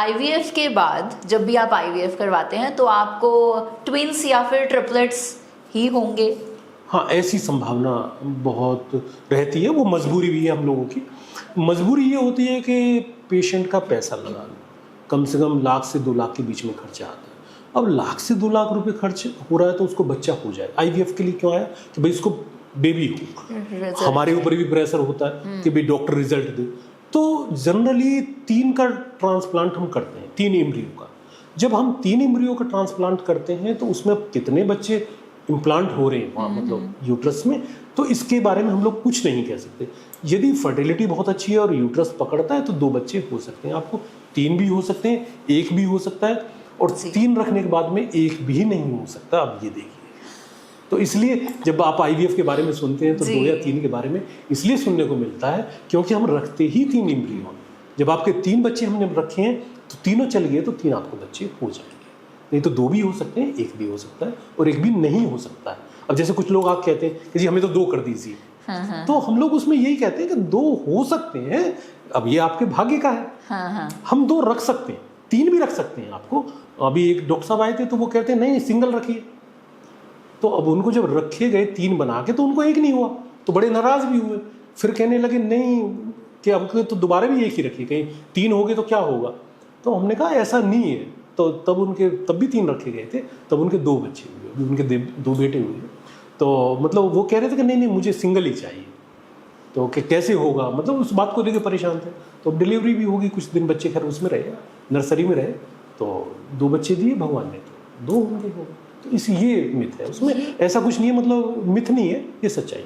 IVF के बाद जब भी आप आईवीएफ करवाते हैं तो आपको ट्विंस या फिर ट्रिपलेट्स ही होंगे? हाँ, ऐसी संभावना बहुत रहती है, वो मजबूरी भी है हम लोगों की। मजबूरी ये होती है कि पेशेंट का पैसा लगा लो, कम से कम लाख से 2 लाख के बीच में खर्चा आता है। अब लाख से 2 लाख रुपए खर्च हो रहा है तो उसको बच्चा हो जाए। आईवीएफ के लिए क्यों आया कि भाई इसको बेबी हो। हमारे ऊपर भी प्रेशर होता है कि भाई डॉक्टर रिजल्ट दे। तो जनरली 3 का ट्रांसप्लांट हम करते हैं, 3 एम्ब्रियो का। जब हम 3 एम्ब्रियो का ट्रांसप्लांट करते हैं तो उसमें कितने बच्चे इम्प्लांट हो रहे हैं वहाँ मतलब यूट्रस में, तो इसके बारे में हम लोग कुछ नहीं कह सकते। यदि फर्टिलिटी बहुत अच्छी है और यूट्रस पकड़ता है तो 2 बच्चे हो सकते हैं आपको, 3 भी हो सकते हैं, 1 भी हो सकता है, और 3 रखने के बाद में 1 भी नहीं हो सकता। अब ये देखिए, तो इसलिए जब आप आईवीएफ के बारे में सुनते हैं तो 2 या 3 के बारे में इसलिए सुनने को मिलता है क्योंकि हम रखते ही 3 एम्ब्रियो। जब आपके 3 बच्चे हमने रखे हैं तो तीनों चल गए तो 3 आपको बच्चे हो जाएंगे। नहीं तो 2 भी हो सकते हैं, 1 भी हो सकता है और 1 भी नहीं हो सकता है। अब जैसे कुछ लोग आप कहते हैं कि जी हमें तो 2 कर दीजिए, तो हम लोग उसमें यही कहते हैं कि 2 हो सकते हैं, अब ये आपके भाग्य का है। हम 2 रख सकते हैं, 3 भी रख सकते हैं। आपको अभी एक डॉक्टर साहब आए थे तो वो कहते हैं नहीं सिंगल रखिए, तो अब उनको जब रखे गए 3 बना के तो उनको 1 नहीं हुआ, तो बड़े नाराज भी हुए। फिर कहने लगे नहीं कि अब तो दोबारा भी 1 ही रखिए, कहीं 3 हो गए तो क्या होगा। तो हमने कहा ऐसा नहीं है। तो तब भी 3 रखे गए थे, तब उनके 2 बच्चे हुए, उनके 2 बेटे हुए। तो मतलब वो कह रहे थे कि नहीं मुझे सिंगल ही चाहिए। तो कि कैसे होगा, मतलब उस बात को लेकर परेशान थे। तो अब डिलीवरी भी होगी, कुछ दिन बच्चे खैर उसमें रहे, नर्सरी में रहे, तो 2 बच्चे दिए भगवान ने, तो 2 होंगे। तो इस ये मिथ है, उसमें ऐसा कुछ नहीं है, मतलब मिथ नहीं है, ये सच्चाई।